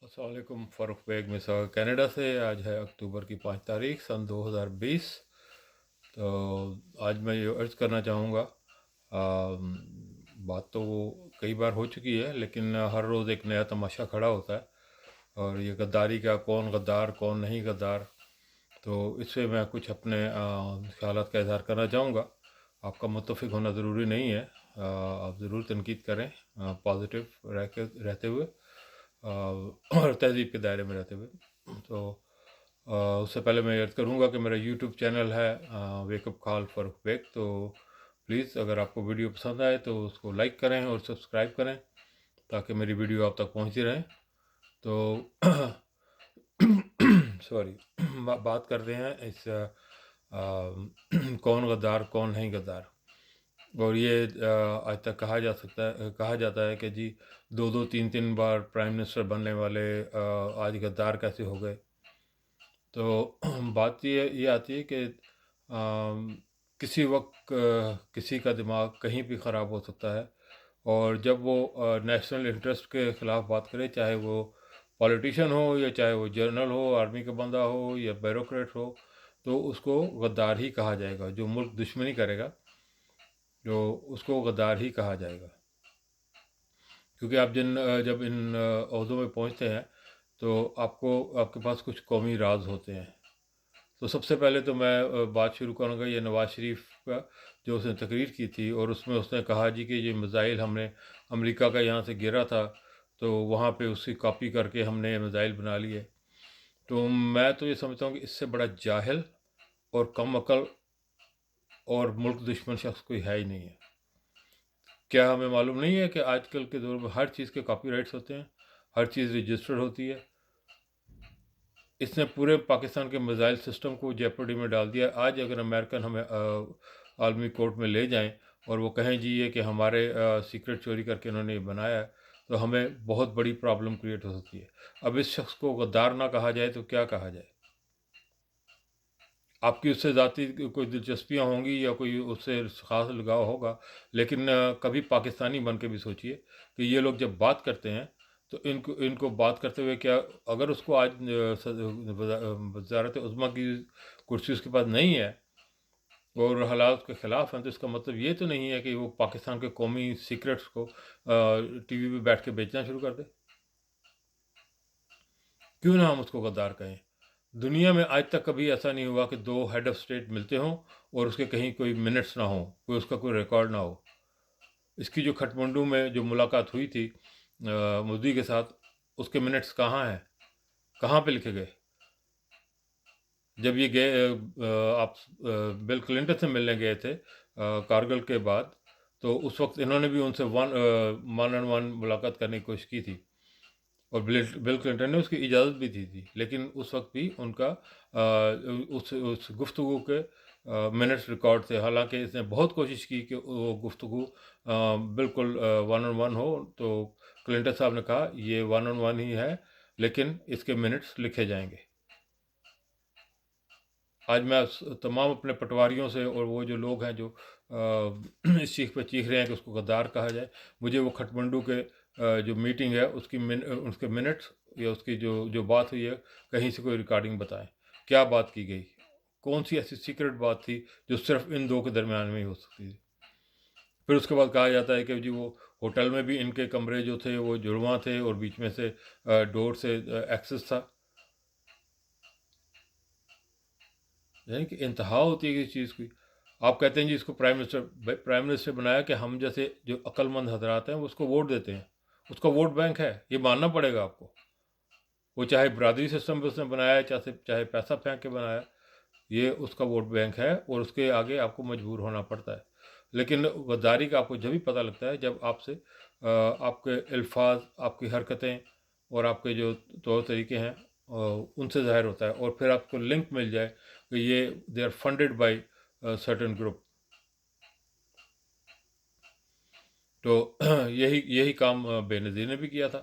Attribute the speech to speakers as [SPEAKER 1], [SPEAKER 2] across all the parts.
[SPEAKER 1] अस्सलाम वालेकुम। फ़ारूक बेग मिसाल कनाडा से। आज है अक्टूबर की 5 तारीख सन 2020। तो आज मैं ये अर्ज़ करना चाहूँगा, बात तो वो कई बार हो चुकी है, लेकिन हर रोज़ एक नया तमाशा खड़ा होता है। और ये गद्दारी का, कौन गद्दार कौन नहीं गद्दार, तो इससे मैं कुछ अपने ख़यालात का इज़हार करना चाहूँगा। आपका मुत्तफ़िक होना ज़रूरी नहीं है। आप ज़रूर तनकीद करें पॉज़िटिव रहते हुए, और तहज़ीब के दायरे में रहते हुए। तो उससे पहले मैं अर्ज़ करूँगा कि मेरा यूट्यूब चैनल है वेकअप कॉल फ़ारूक बेग। तो प्लीज़ अगर आपको वीडियो पसंद आए तो उसको लाइक करें और सब्सक्राइब करें, ताकि मेरी वीडियो आप तक पहुँचती रहें। तो सॉरी, बात करते हैं इस कौन गद्दार कौन नहीं गद्दार। और ये आज तक कहा जाता है कि जी दो दो तीन तीन बार प्राइम मिनिस्टर बनने वाले आज गद्दार कैसे हो गए। तो बात ये आती है कि किसी वक्त किसी का दिमाग कहीं भी ख़राब हो सकता है, और जब वो नेशनल इंटरेस्ट के ख़िलाफ़ बात करे, चाहे वो पॉलिटिशियन हो या चाहे वो जर्नल हो, आर्मी का बंदा हो या ब्यूरोक्रेट हो, तो उसको गद्दार ही कहा जाएगा। जो मुल्क दुश्मनी करेगा, जो उसको गद्दार ही कहा जाएगा। क्योंकि आप जब इन ओहदों में पहुंचते हैं, तो आपके पास कुछ कौमी राज होते हैं। तो सबसे पहले तो मैं बात शुरू करूँगा ये नवाज़ शरीफ का, जो उसने तकरीर की थी और उसमें उसने कहा जी कि ये मिज़ाइल हमने अमेरिका का यहाँ से गिरा था, तो वहाँ पे उसकी कॉपी करके हमने ये मिज़ाइल बना लिए। तो मैं तो ये समझता हूँ कि इससे बड़ा जाहिल और कम अकल और मुल्क दुश्मन शख्स कोई है ही नहीं है। क्या हमें मालूम नहीं है कि आजकल के दौर में हर चीज़ के कॉपीराइट्स होते हैं, हर चीज़ रजिस्टर्ड होती है। इसने पूरे पाकिस्तान के मिज़ाइल सिस्टम को जेपरडी में डाल दिया। आज अगर अमेरिकन हमें आलमी कोर्ट में ले जाएं और वो कहें जी ये कि हमारे सीक्रेट चोरी करके इन्होंने ये बनाया है, तो हमें बहुत बड़ी प्रॉब्लम क्रिएट हो सकती है। अब इस शख्स को गद्दार ना कहा जाए तो क्या कहा जाए? आपकी उससे ज़ाती कोई दिलचस्पियाँ होंगी या कोई उससे ख़ास लगाव होगा, लेकिन कभी पाकिस्तानी बन के भी सोचिए कि ये लोग जब बात करते हैं, तो इनको इनको बात करते हुए क्या, अगर उसको आज वज़ारत उज़्मा की कुर्सी उसके पास नहीं है और हालात के ख़िलाफ़ हैं, तो इसका मतलब ये तो नहीं है कि वो पाकिस्तान के कौमी सीक्रेट्स को टीवी पे बैठ के बेचना शुरू कर दे। क्यों ना हम उसको गद्दार कहें। दुनिया में आज तक कभी ऐसा नहीं हुआ कि दो हेड ऑफ़ स्टेट मिलते हों और उसके कहीं कोई मिनट्स ना हो, कोई उसका कोई रिकॉर्ड ना हो। इसकी जो खटमंडू में जो मुलाकात हुई थी मोदी के साथ, उसके मिनट्स कहाँ हैं? कहाँ पे लिखे गए? जब ये गए आप बिल क्लिंटन से मिलने गए थे कारगिल के बाद, तो उस वक़्त इन्होंने भी उनसे वन ऑन वन मुलाकात करने की कोशिश की थी, और बिल क्लिंटन ने उसकी इजाज़त भी दी थी। लेकिन उस वक़्त भी उनका उस गुफ्तगू के मिनट्स रिकॉर्ड थे। हालाँकि इसने बहुत कोशिश की कि वो गुफ्तगू बिल्कुल वन ऑन वन हो, तो क्लिंटन साहब ने कहा ये वन ऑन वन ही है, लेकिन इसके मिनट्स लिखे जाएँगे। आज मैं तमाम अपने पटवारियों से, और वो जो लोग हैं जो इस चीज़ पे चीख रहे हैं कि उसको गद्दार कहा जाए, मुझे वो खटमंडू के जो मीटिंग है उसके मिनट्स या उसकी जो जो बात हुई है, कहीं से कोई रिकॉर्डिंग बताएं। क्या बात की गई? कौन सी ऐसी सीक्रेट बात थी जो सिर्फ इन दो के दरमियान में ही हो सकती थी? फिर उसके बाद कहा जाता है कि जी वो होटल में भी इनके कमरे जो थे वो जुड़वां थे और बीच में से डोर से एक्सेस था। यानी कि इंतहा होती है किसी चीज़ की। आप कहते हैं जी इसको प्राइम मिनिस्टर बनाया कि हम जैसे जो अक्लमंद हज़रात हैं वो उसको वोट देते हैं। उसका वोट बैंक है, ये मानना पड़ेगा आपको। वो चाहे बरादरी सिस्टम पे उसने बनाया, चाहे चाहे पैसा फेंक के बनाया, ये उसका वोट बैंक है और उसके आगे आपको मजबूर होना पड़ता है। लेकिन गद्दारी का आपको जब भी पता लगता है जब आपसे आपके अल्फाज, आपकी हरकतें और आपके जो तौर तरीके हैं उनसे ज़ाहिर होता है, और फिर आपको लिंक मिल जाए कि ये they are funded by certain group. तो यही यही काम बेनज़ीर ने भी किया था।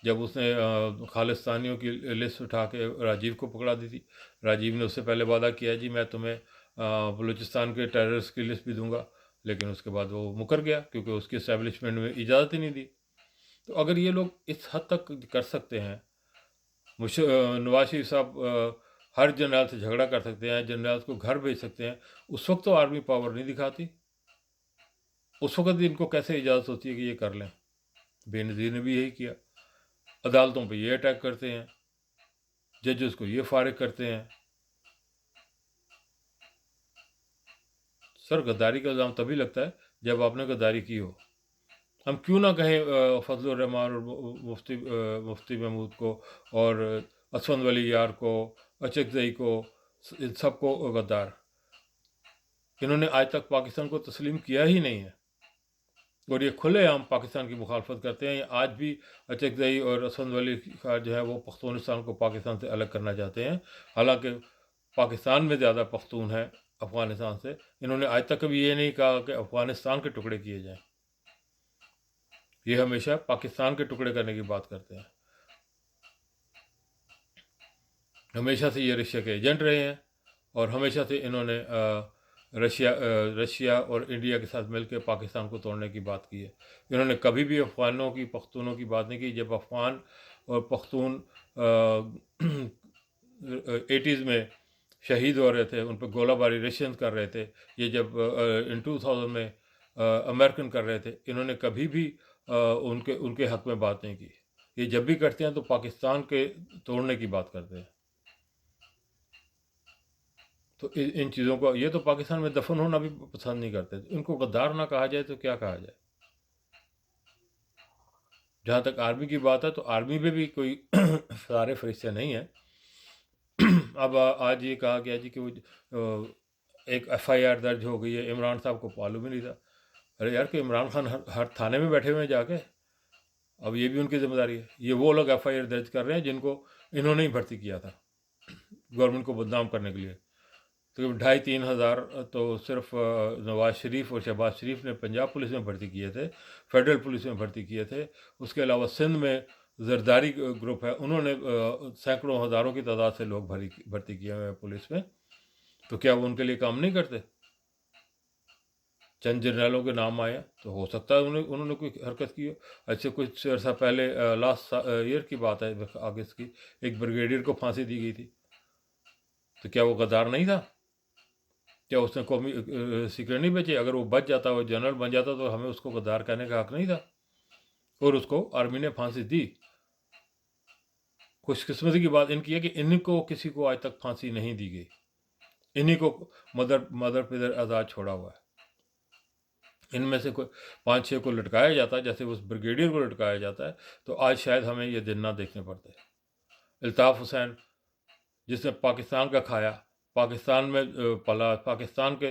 [SPEAKER 1] जब उसने खालिस्तानियों की लिस्ट उठा के राजीव को पकड़ा दी थी। राजीव ने उससे पहले वादा किया जी मैं तुम्हें बलूचिस्तान के टेररिस्ट की लिस्ट भी दूंगा, लेकिन उसके बाद वो मुकर गया क्योंकि उसकी इस्टेब्लिशमेंट में इजाज़त ही नहीं दी। तो अगर ये लोग इस हद तक कर सकते हैं, नवाज शरीफ साहब हर जनरल से झगड़ा कर सकते हैं, जनरल को घर भेज सकते हैं। उस वक्त तो आर्मी पावर नहीं दिखाती। उस वक्त भी इनको कैसे इजाज़त होती है कि ये कर लें? बेनज़ीर ने भी यही किया। अदालतों पे ये अटैक करते हैं, जजेस को ये फारिग करते हैं। सर, गद्दारी का इल्ज़ाम तभी लगता है जब आपने गद्दारी की हो। हम क्यों ना कहें फजलुर रहमान और मुफ्ती महमूद को और असफंद वली यार को, अचकज़ई को, इन सबको गद्दार। इन्होंने आज तक पाकिस्तान को तस्लीम किया ही नहीं है और ये खुलेआम पाकिस्तान की मुखालफत करते हैं। आज भी अचकज़ई और असफंद वली का जो है वो पख्तूनिस्तान को पाकिस्तान से अलग करना चाहते हैं। हालांकि पाकिस्तान में ज़्यादा पख्तून है अफ़गानिस्तान से। इन्होंने आज तक कभी ये नहीं कहा कि अफ़गानिस्तान के टुकड़े किए जाएँ। ये हमेशा पाकिस्तान के टुकड़े करने की बात करते हैं। हमेशा से ये रशिया के एजेंट रहे हैं और हमेशा से इन्होंने रशिया और इंडिया के साथ मिलकर पाकिस्तान को तोड़ने की बात की है। इन्होंने कभी भी अफ़गानों की, पख्तूनों की बात नहीं की। जब अफ़गान और पख्तून 80s में शहीद हो रहे थे, उन पर गोलाबारी रशियन कर रहे थे, ये जब इन 2000 में अमेरिकन कर रहे थे, इन्होंने कभी भी उनके उनके हक़ में बात नहीं की। ये जब भी करते हैं तो पाकिस्तान के तोड़ने की बात करते हैं। तो इन चीज़ों को, ये तो पाकिस्तान में दफन होना भी पसंद नहीं करते। इनको गद्दार ना कहा जाए तो क्या कहा जाए? जहाँ तक आर्मी की बात है तो आर्मी में भी कोई सारे फरिश्ते नहीं हैं। अब आज ये कहा गया जी कि वो एक एफआईआर दर्ज हो गई है, इमरान साहब को मालूम ही नहीं था। अरे यार, कि इमरान खान हर थाने में बैठे हुए हैं जाके। अब ये भी उनकी जिम्मेदारी है। ये वो लोग एफआईआर दर्ज कर रहे हैं जिनको इन्होंने ही भर्ती किया था गवर्नमेंट को बदनाम करने के लिए। तो 2,500-3,000 तो सिर्फ नवाज शरीफ और शहबाज शरीफ ने पंजाब पुलिस में भर्ती किए थे, फेडरल पुलिस में भर्ती किए थे। उसके अलावा सिंध में जरदारी ग्रुप है, उन्होंने सैकड़ों हज़ारों की तादाद से लोग भर्ती किए हुए हैं पुलिस में। तो क्या वो उनके लिए काम नहीं करते? चंद जर्नलों के नाम आए तो हो सकता है उन्होंने कोई हरकत की हो। ऐसे कुछ अर्सा पहले लास्ट ईयर की बात है, अगस्त की, एक ब्रिगेडियर को फांसी दी गई थी। तो क्या वो गद्दार नहीं था? क्या उसने कौमी सीक्रेट नहीं बेचे? अगर वो बच जाता, वो जनरल बन जाता, तो हमें उसको गद्दार कहने का हक नहीं था। और उसको आर्मी ने फांसी दी। खुशकिस्मती की बात इनकी है कि इनको किसी को आज तक फांसी नहीं दी गई। इन्हीं को मदर पिदर आज़ाद छोड़ा हुआ है। इनमें से कोई 5-6 को लटकाया जाता है, जैसे उस ब्रिगेडियर को लटकाया जाता है, तो आज शायद हमें ये दिन ना देखने पड़ते। अल्ताफ़ हुसैन, जिसने पाकिस्तान का खाया, पाकिस्तान में पला, पाकिस्तान के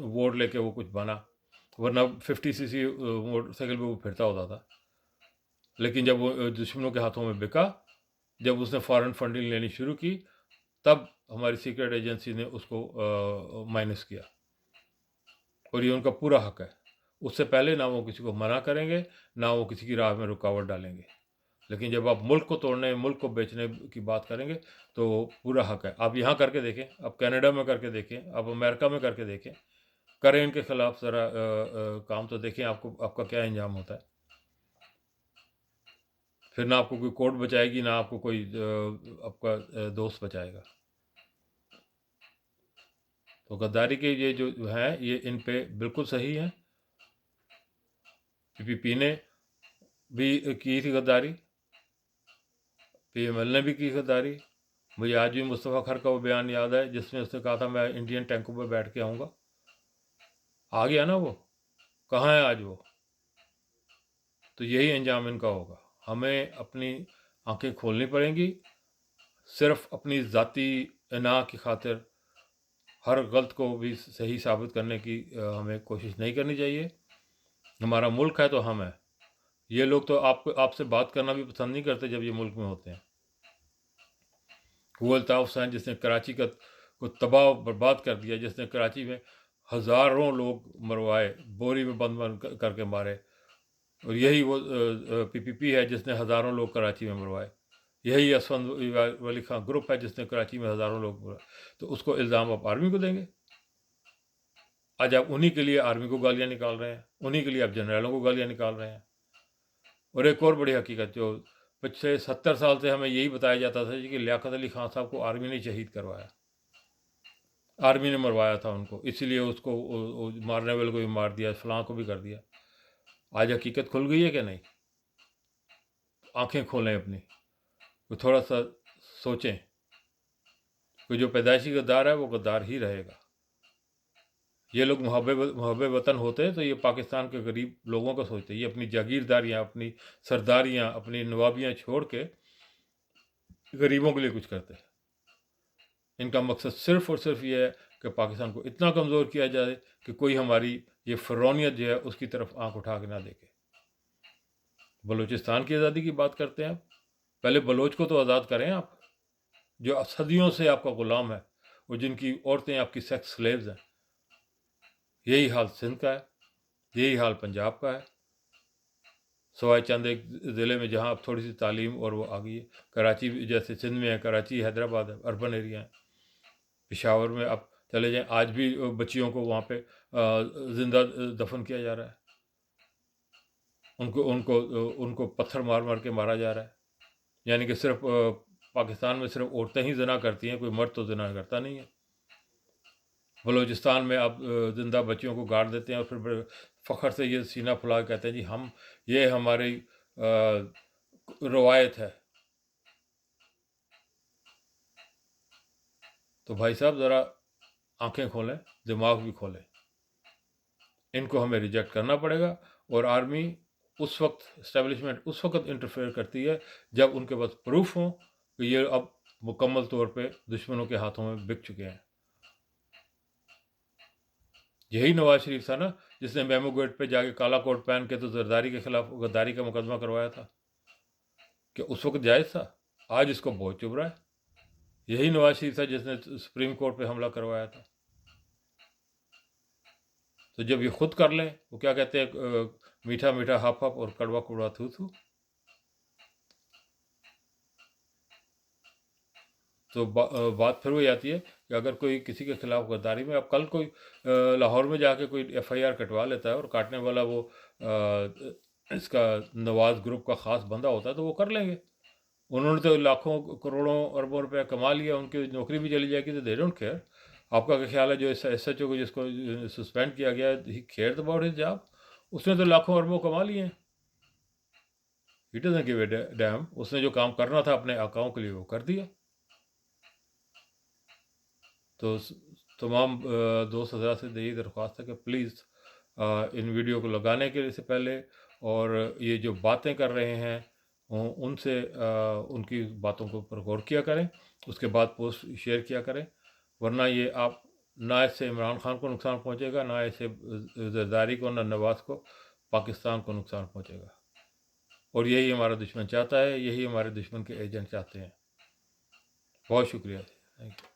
[SPEAKER 1] वोट लेके वो कुछ बना, वरना 50cc मोटरसाइकिल पे वो फिरता होता था। लेकिन जब वो दुश्मनों के हाथों में बिका, जब उसने फॉरेन फंडिंग लेनी शुरू की, तब हमारी सीक्रेट एजेंसी ने उसको माइनस किया। और ये उनका पूरा हक है। उससे पहले ना वो किसी को मना करेंगे, ना वो किसी की राह में रुकावट डालेंगे। लेकिन जब आप मुल्क को तोड़ने, मुल्क को बेचने की बात करेंगे, तो पूरा हक है। आप यहाँ करके देखें, आप कनाडा में करके देखें, आप अमेरिका में करके देखें, करें इनके खिलाफ ज़रा काम, तो देखें आपको आपका क्या अंजाम होता है। फिर ना आपको कोई कोर्ट बचाएगी, ना आपको कोई आपका दोस्त बचाएगा। तो गद्दारी के ये जो हैं, ये इन पे बिल्कुल सही हैं। पीपीपी ने भी की थी गद्दारी, पीएमएल ने भी की गद्दारी। मुझे आज भी मुस्तफ़ा खर का वो बयान याद है जिसमें उसने कहा था मैं इंडियन टैंकों पर बैठ के आऊँगा। आ गया ना वो? कहाँ है आज वो? तो यही अंजाम इनका होगा। हमें अपनी आंखें खोलनी पड़ेंगी। सिर्फ अपनी ज़ाती इनाह की खातिर हर गलत को भी सही साबित करने की हमें कोशिश नहीं करनी चाहिए। हमारा मुल्क है तो हम हैं। ये लोग तो आपसे बात करना भी पसंद नहीं करते जब ये मुल्क में होते हैं। वो अल्ताफ़ हुसैन जिसने कराची को तबाह बर्बाद कर दिया, जिसने कराची में हज़ारों लोग मरवाए, बोरी में बंद बंद करके मारे, और यही वो पीपीपी है जिसने हज़ारों लोग कराची में मरवाए। यही असफंद वली खां ग्रुप है जिसने कराची में हज़ारों लोग मरवाए। तो उसको इल्ज़ाम आप आर्मी को देंगे? आज आप उन्हीं के लिए आर्मी को गालियाँ निकाल रहे हैं, उन्हीं के लिए आप जनरलों को गालियाँ निकाल रहे हैं। और एक और बड़ी हकीकत जो पिछले 70 साल से हमें यही बताया जाता था जी कि लियाकत अली खान साहब को आर्मी ने शहीद करवाया, आर्मी ने मरवाया था उनको, इसीलिए उसको मारने वाले को भी मार दिया, फलां को भी कर दिया। आज हकीकत खुल गई है कि नहीं? आंखें खोलें अपनी, तो थोड़ा सा सोचें कि जो पैदाइशी गद्दार है वो गद्दार ही रहेगा। ये लोग मुहब्ब वतन होते तो ये पाकिस्तान के गरीब लोगों को सोचते, ये अपनी जागीरदारियाँ, अपनी सरदारियाँ, अपनी नवाबियाँ छोड़ के गरीबों के लिए कुछ करते। इनका मकसद सिर्फ़ और सिर्फ ये है कि पाकिस्तान को इतना कमज़ोर किया जाए कि कोई हमारी ये फ़िरौनियत जो है उसकी तरफ आँख उठा के ना देखे। बलूचिस्तान की आज़ादी की बात करते हैं आप, पहले बलोच को तो आज़ाद करें आप, जो सदियों से आपका ग़ुलाम है, और जिनकी औरतें आपकी सेक्स स्लेव्स हैं। यही हाल सिंध का है, यही हाल पंजाब का है, सवाई चंद एक ज़िले में जहाँ अब थोड़ी सी तालीम और वो आ गई है। कराची जैसे सिंध में है, कराची हैदराबाद है, अर्बन एरिया है। पेशावर में आप चले जाएं, आज भी बच्चियों को वहाँ पे ज़िंदा दफन किया जा रहा है, उनको उनको उनको पत्थर मार मार के मारा जा रहा है। यानी कि सिर्फ पाकिस्तान में सिर्फ औरतें ही ज़िना करती हैं, कोई मर्द तो ज़िना करता नहीं है। बलूचिस्तान में आप ज़िंदा बच्चियों को गाड़ देते हैं और फिर फ़ख्र से ये सीना फुला के कहते हैं जी हम, ये हमारी रवायत है। तो भाई साहब ज़रा आंखें खोलें, दिमाग भी खोलें। इनको हमें रिजेक्ट करना पड़ेगा, और आर्मी उस वक्त, इस्टेब्लिशमेंट उस वक्त इंटरफेयर करती है जब उनके पास प्रूफ हो कि ये अब मुकम्मल तौर पे दुश्मनों के हाथों में बिक चुके हैं। यही नवाज शरीफ था ना जिसने मेमो गेट पे जाके काला कोट पहन के तो जरदारी के खिलाफ गद्दारी का मुकदमा करवाया था। कि उस वक्त जायज़ था? आज इसको बहुत चुभ रहा है। यही नवाज शरीफ था जिसने सुप्रीम कोर्ट पे हमला करवाया था। तो जब ये खुद कर लें, वो क्या कहते हैं, मीठा मीठा हप हप और कड़वा कड़वा थू थू। तो बात फिर वही आती है कि अगर कोई किसी के खिलाफ गद्दारी में, अब कल कोई लाहौर में जाके कोई FIR कटवा लेता है और काटने वाला वो इसका नवाज ग्रुप का ख़ास बंदा होता है तो वो कर लेंगे। उन्होंने तो लाखों करोड़ों अरबों रुपया कमा लिया, उनकी नौकरी भी चली जाएगी तो दे डोंट केयर। आपका क्या ख्याल है जो SHO को जिसको सस्पेंड किया गया, ही केयर्ड अबाउट हिज जॉब? उसने तो लाखों अरबों कमा लिए हैं। He doesn't give a dam. उसने जो काम करना था अपने आकाओं के लिए वो कर दिया। तो तमाम दोस्त हज़रात से यही दरख्वास्त है कि प्लीज़ इन वीडियो को लगाने के से पहले, और ये जो बातें कर रहे हैं उनसे उनकी बातों को पर गौर किया करें, उसके बाद पोस्ट शेयर किया करें। वरना ये आप, ना इससे इमरान खान को नुकसान पहुंचेगा, ना इससे जरदारी को, ना नवाज को, पाकिस्तान को नुकसान पहुंचेगा। और यही हमारा दुश्मन चाहता है, यही हमारे दुश्मन के एजेंट चाहते हैं। बहुत शुक्रिया। Thank you.